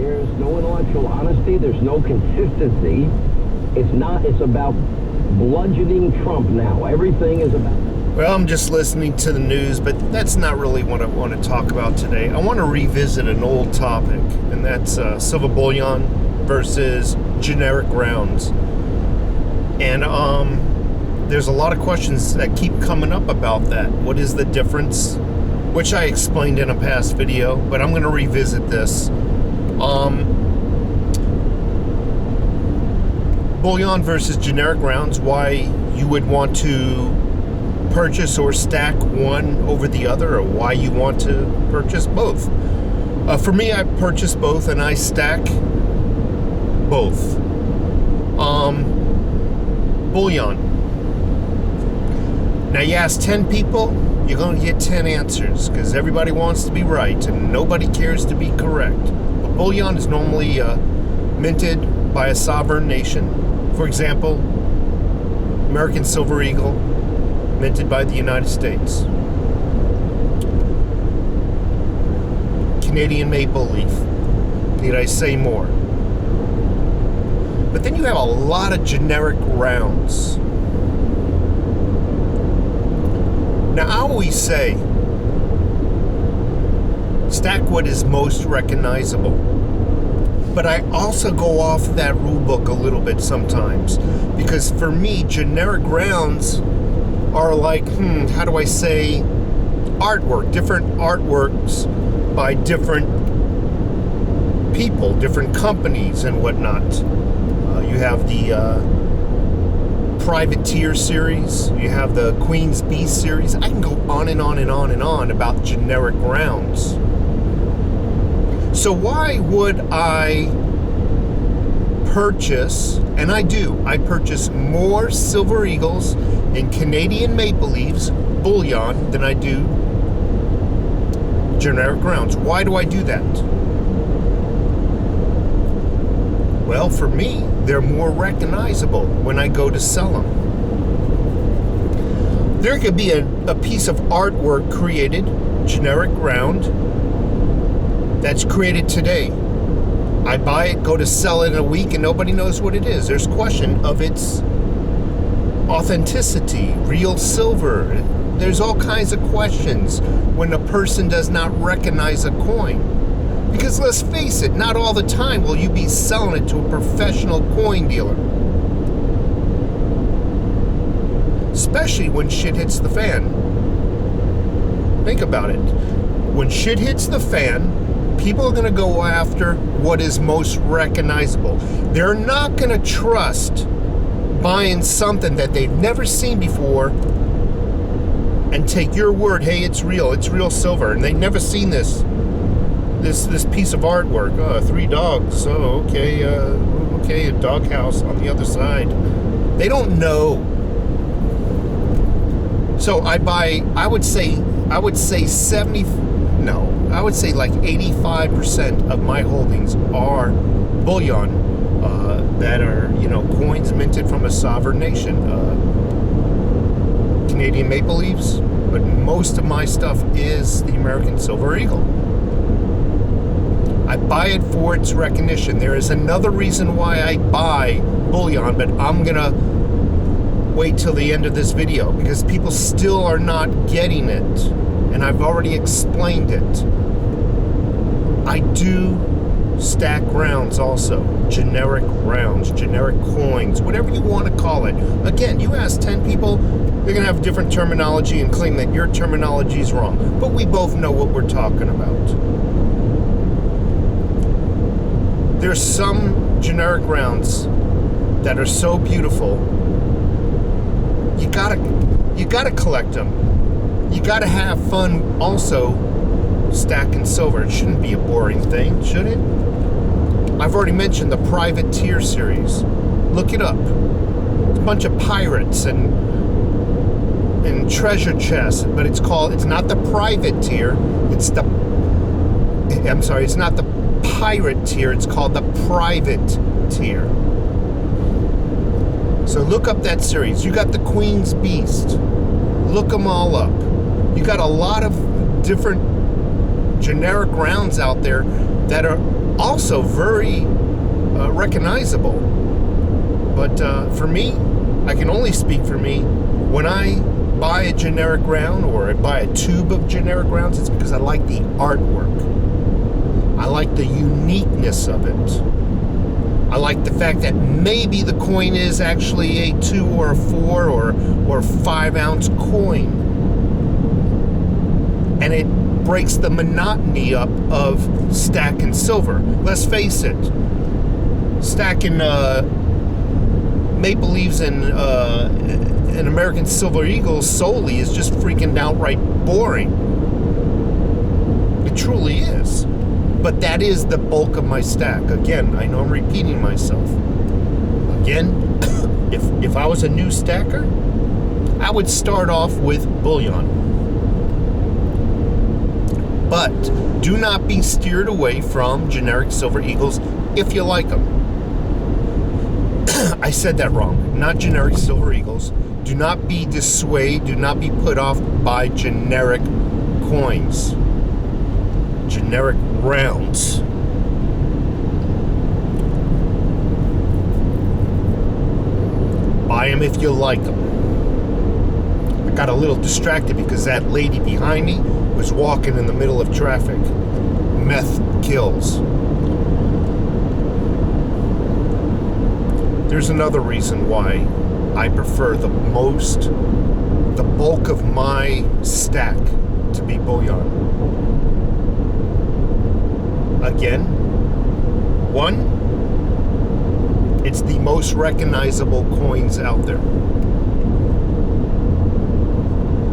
There's no intellectual honesty. There's no consistency. It's about bludgeoning Trump now. Everything is about... Well, I'm just listening to the news, but that's not really what I want to talk about today. I want to revisit an old topic, and that's silver bullion versus generic rounds. And there's a lot of questions that keep coming up about that. What is the difference? Which I explained in a past video, but I'm going to revisit this. Bullion versus generic rounds, why you would want to purchase or stack one over the other, or why you want to purchase both. For me, I purchase both and I stack both. Bullion. Now you ask 10 people, you're going to get 10 answers, because everybody wants to be right and nobody cares to be correct. But bullion is normally minted by a sovereign nation. For example, American Silver Eagle, minted by the United States. Canadian Maple Leaf. Need I say more? But then you have a lot of generic rounds. Now, I always say, stack what is most recognizable. But I also go off that rule book a little bit sometimes. Because for me, generic rounds are like, how do I say, artwork. Different artworks by different people, different companies and whatnot. You have the Privateer series. You have the Queen's Beast series. I can go on and on and on and on about generic rounds. So why would I purchase, and I do, I purchase more Silver Eagles and Canadian Maple Leafs, bullion, than I do generic rounds. Why do I do that? Well, for me, they're more recognizable when I go to sell them. There could be a piece of artwork created, generic round, that's created today. I buy it, go to sell it in a week, and nobody knows what it is. There's question of its authenticity, real silver. There's all kinds of questions when a person does not recognize a coin. Because let's face it, not all the time will you be selling it to a professional coin dealer. Especially when shit hits the fan. Think about it. When shit hits the fan, people are going to go after what is most recognizable. They're not going to trust buying something that they've never seen before and take your word, hey, it's real silver, and they've never seen this piece of artwork. Oh, 3 dogs. Oh, okay, a doghouse on the other side. They don't know. So I would say like 85% of my holdings are bullion that are, coins minted from a sovereign nation. Canadian Maple Leafs, but most of my stuff is the American Silver Eagle. I buy it for its recognition. There is another reason why I buy bullion, but I'm gonna wait till the end of this video because people still are not getting it, and I've already explained it. I do stack rounds also, generic rounds, generic coins, whatever you want to call it. Again, you ask 10 people, they're going to have different terminology and claim that your terminology is wrong. But we both know what we're talking about. There's some generic rounds that are so beautiful, you gotta collect them. You gotta have fun also stacking silver. It shouldn't be a boring thing, should it? I've already mentioned the Privateer series. Look it up. It's a bunch of pirates and treasure chests, but it's not the Privateer. It's not the pirate tier. It's called the private tier. So look up that series. You got the Queen's Beast. Look them all up. You got a lot of different generic rounds out there that are also very recognizable. But for me, I can only speak for me. When I buy a generic round or I buy a tube of generic rounds, it's because I like the artwork. I like the uniqueness of it. I like the fact that maybe the coin is actually a 2 or a 4 or 5 ounce coin. And it breaks the monotony up of stacking silver. Let's face it, stacking Maple Leafs and American Silver Eagles solely is just freaking outright boring. It truly is. But that is the bulk of my stack. Again, I know I'm repeating myself. Again, if I was a new stacker, I would start off with Bullion. But do not be steered away from generic Silver Eagles if you like them. I said that wrong. Not generic Silver Eagles. Do not be dissuaded, do not be put off by generic coins. Generic rounds. Buy them if you like them. I got a little distracted because that lady behind me was walking in the middle of traffic. Meth kills. There's another reason why I prefer the bulk of my stack to be Bullion. Again, one, it's the most recognizable coins out there.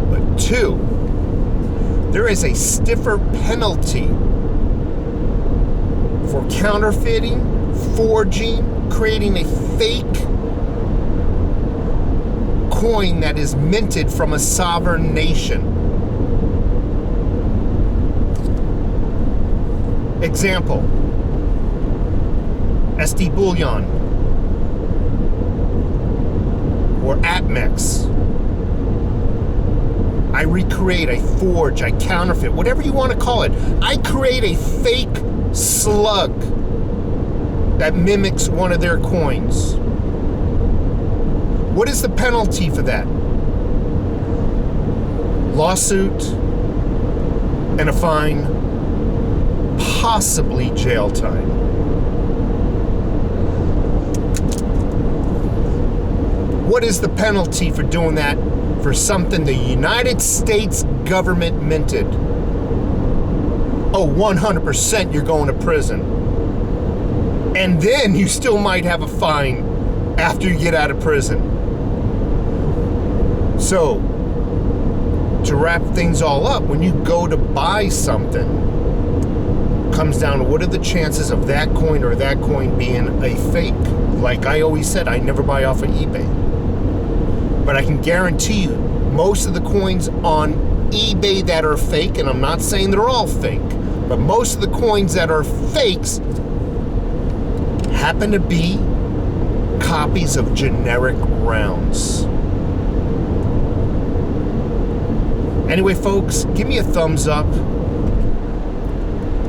But two, there is a stiffer penalty for counterfeiting, forging, creating a fake coin that is minted from a sovereign nation. Example, SD Bullion or Atmex. I recreate, I forge, I counterfeit, whatever you want to call it. I create a fake slug that mimics one of their coins. What is the penalty for that? Lawsuit and a fine, possibly jail time. What is the penalty for doing that for something the United States government minted? Oh, 100% you're going to prison. And then you still might have a fine after you get out of prison. So, to wrap things all up, when you go to buy something, comes down to what are the chances of that coin or that coin being a fake. Like I always said, I never buy off of eBay. But I can guarantee you, most of the coins on eBay that are fake, and I'm not saying they're all fake, but most of the coins that are fakes happen to be copies of generic rounds. Anyway, folks, give me a thumbs up.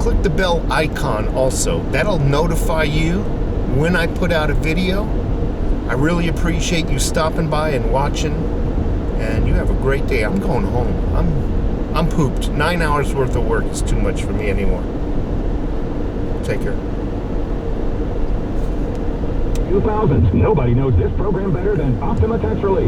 Click the bell icon also. That'll notify you when I put out a video. I really appreciate you stopping by and watching. And you have a great day. I'm going home. I'm pooped. 9 hours worth of work is too much for me anymore. Take care. 2000s. Nobody knows this program better than Optima Tax Relief.